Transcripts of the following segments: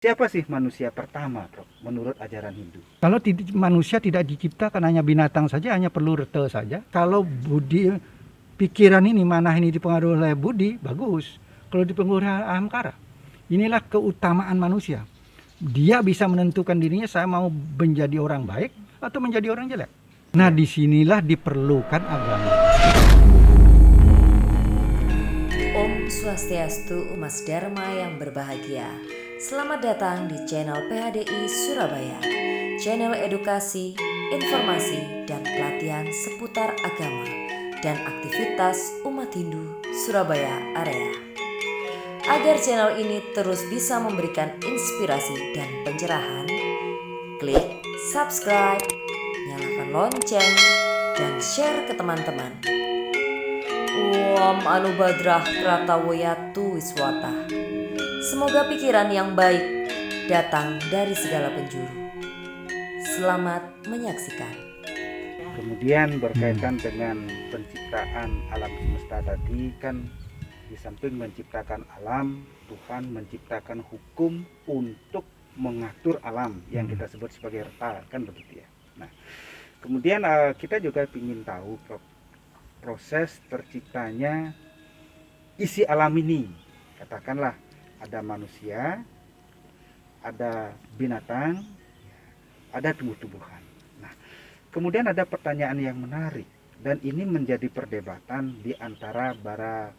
Siapa sih manusia pertama, Prof, menurut ajaran Hindu? Kalau manusia tidak diciptakan hanya binatang saja, hanya perlu rete saja. Kalau budi, pikiran ini, manah ini dipengaruhi oleh budi, bagus. Kalau dipengaruhi ahamkara, inilah keutamaan manusia. Dia bisa menentukan dirinya, saya mau menjadi orang baik atau menjadi orang jelek. Nah, disinilah diperlukan agama. Om Swastiastu, Umas Dharma yang berbahagia. Selamat datang di channel PHDI Surabaya, channel edukasi, informasi, dan pelatihan seputar agama dan aktivitas umat Hindu Surabaya area. Agar channel ini terus bisa memberikan inspirasi dan pencerahan, klik subscribe, nyalakan lonceng, dan share ke teman-teman. Om Anubadrah Pratawoyatu Wiswata. Semoga pikiran yang baik datang dari segala penjuru. Selamat menyaksikan. Kemudian berkaitan dengan penciptaan alam semesta tadi, kan di samping menciptakan alam, Tuhan menciptakan hukum untuk mengatur alam yang kita sebut sebagai reta, kan begitu ya. Nah, kemudian kita juga ingin tahu proses terciptanya isi alam ini. Katakanlah ada manusia, ada binatang, ada tumbuh-tumbuhan. Nah, kemudian ada pertanyaan yang menarik, dan ini menjadi perdebatan di antara para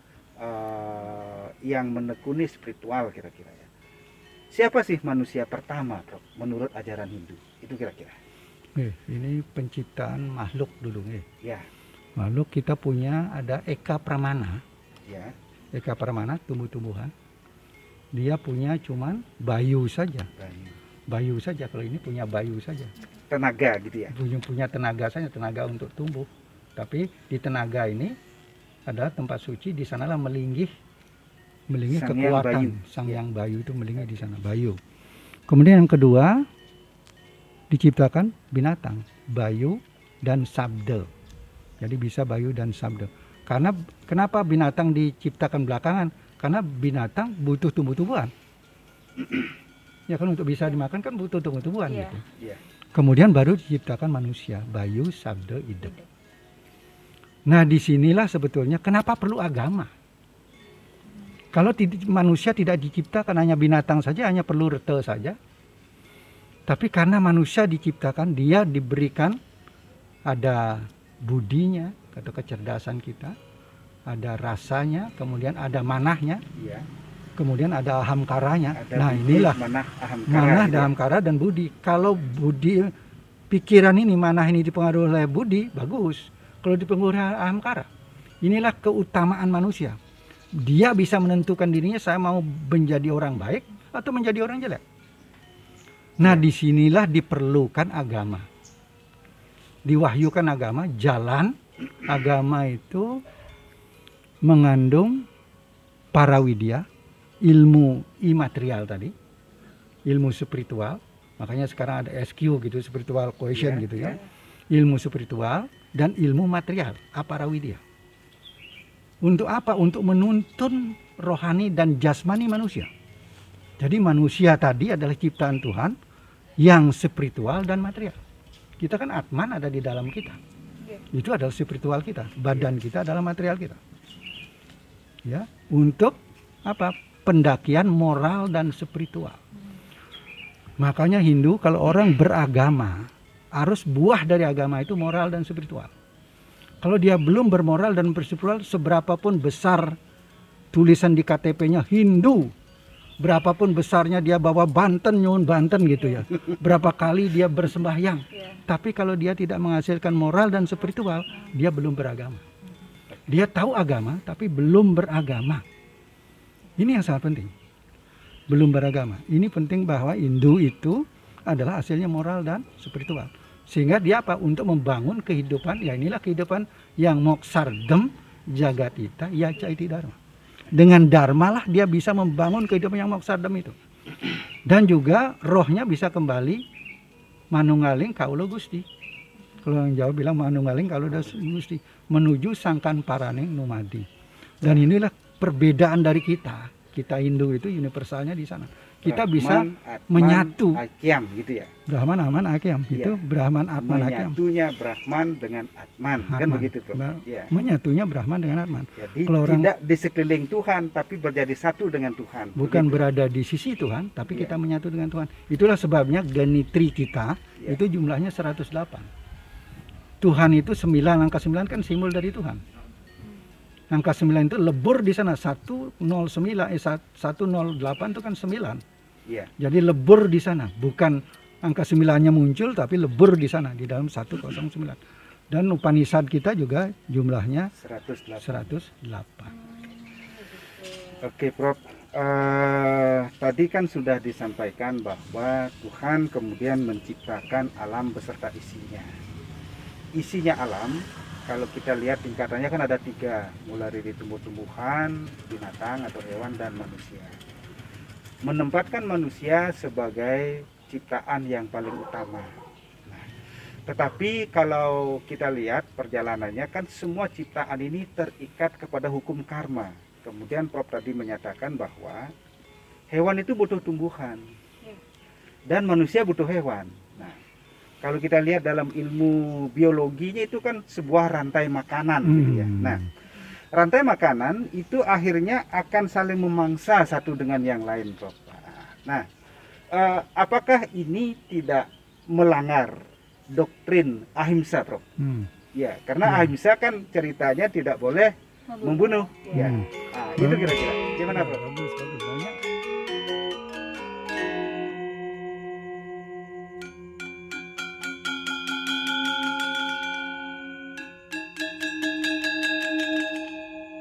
yang menekuni spiritual kira-kira ya. Siapa sih manusia pertama, Prof, menurut ajaran Hindu? Itu kira-kira. Ini penciptaan makhluk dulu. Ya. Makhluk kita punya ada Eka Pramana. Ya. Eka Pramana, tumbuh-tumbuhan. Dia punya cuman bayu saja. Bayu saja, kalau ini punya bayu saja. Tenaga gitu ya. Punya tenaga saja, tenaga untuk tumbuh. Tapi di tenaga ini ada tempat suci, di sanalah melinggih Sang kekuatan. Sang Yang Bayu itu melinggih di sana, bayu. Kemudian yang kedua diciptakan binatang, bayu dan sabda. Jadi bisa bayu dan sabda. Karena kenapa binatang diciptakan belakangan? Karena binatang butuh tumbuh-tumbuhan. Ya kan, untuk bisa dimakan kan butuh tumbuh-tumbuhan gitu. Yeah. Kemudian baru diciptakan manusia, bayu, sabda, ide. Nah, disinilah sebetulnya kenapa perlu agama. Kalau manusia tidak diciptakan hanya binatang saja, hanya perlu rete saja. Tapi karena manusia diciptakan, dia diberikan ada budinya atau kecerdasan kita, ada rasanya, kemudian ada manahnya, kemudian ada ahamkaranya. Nah, inilah manah, ahamkara dan budi. Kalau budi, pikiran ini, manah ini dipengaruhi oleh budi, bagus. Kalau dipengaruhi ahamkara, inilah keutamaan manusia. Dia bisa menentukan dirinya, saya mau menjadi orang baik atau menjadi orang jelek. Nah, disinilah diperlukan agama. Diwahyukan agama, jalan agama itu mengandung parawidya, ilmu imaterial tadi, ilmu spiritual. Makanya sekarang ada SQ gitu, spiritual quotient gitu ya. Ilmu spiritual dan ilmu material, aparawidya. Untuk apa? Untuk menuntun rohani dan jasmani manusia. Jadi manusia tadi adalah ciptaan Tuhan yang spiritual dan material. Kita kan Atman ada di dalam kita. Itu adalah spiritual kita, badan kita adalah material kita. Ya, untuk apa? Pendakian moral dan spiritual. Makanya Hindu kalau orang beragama, harus buah dari agama itu moral dan spiritual. Kalau dia belum bermoral dan berspiritual, seberapapun besar tulisan di KTP-nya Hindu, berapapun besarnya dia bawa Banten, nyun Banten gitu ya, berapa kali dia bersembahyang, tapi kalau dia tidak menghasilkan moral dan spiritual, dia belum beragama. Dia tahu agama tapi belum beragama. Ini yang sangat penting. Belum beragama. Ini penting bahwa Hindu itu adalah hasilnya moral dan spiritual. Sehingga dia apa? Untuk membangun kehidupan, ya inilah kehidupan yang moksardem jagatita yaca iti dharma. Dengan dharma lah dia bisa membangun kehidupan yang moksardem itu. Dan juga rohnya bisa kembali manunggaling kaulo Gusti. Kalau yang Jawa bilang manunggaling kaulo Gusti, menuju sangkan paraning numadi. Dan inilah perbedaan dari kita. Kita Hindu itu universalnya di sana. kita bisa Brahman, Atman, menyatu. Akyam gitu ya. Brahman, Atman, Akyam. Iya. Itu Brahman, Atman, Akyam. Menyatunya Brahman dengan Atman, kan Atman. begitu Prof. Ya. Menyatunya Brahman dengan Atman. Jadi Kalau orang- tidak di sekeliling Tuhan tapi menjadi satu dengan Tuhan. Bukan Begitu. berada di sisi Tuhan, tapi Iya. kita menyatu dengan Tuhan. Itulah sebabnya genitri kita Iya. itu jumlahnya 108. Tuhan itu 9, angka 9 kan simbol dari Tuhan. Angka 9 itu lebur di sana, 108 itu kan 9. Iya. Jadi lebur di sana, bukan angka 9-nya muncul tapi lebur di sana di dalam 109. Dan Upanishad kita juga jumlahnya 108. 108. Oke Prof, tadi kan sudah disampaikan bahwa Tuhan kemudian menciptakan alam beserta isinya. Isinya alam, kalau kita lihat tingkatannya kan ada 3, mulai dari tumbuh-tumbuhan, binatang atau hewan, dan manusia. Menempatkan manusia sebagai ciptaan yang paling utama. Nah, tetapi kalau kita lihat perjalanannya kan semua ciptaan ini terikat kepada hukum karma. Kemudian Prof tadi menyatakan bahwa hewan itu butuh tumbuhan dan manusia butuh hewan. Nah, kalau kita lihat dalam ilmu biologinya itu kan sebuah rantai makanan gitu ya. Nah, rantai makanan itu akhirnya akan saling memangsa satu dengan yang lain, Prof. Nah, apakah ini tidak melanggar doktrin ahimsa, Prof? Ya, karena ahimsa kan ceritanya tidak boleh membunuh. Ya. Nah, itu kira-kira gimana, Prof? Bagus, bagus. Banyak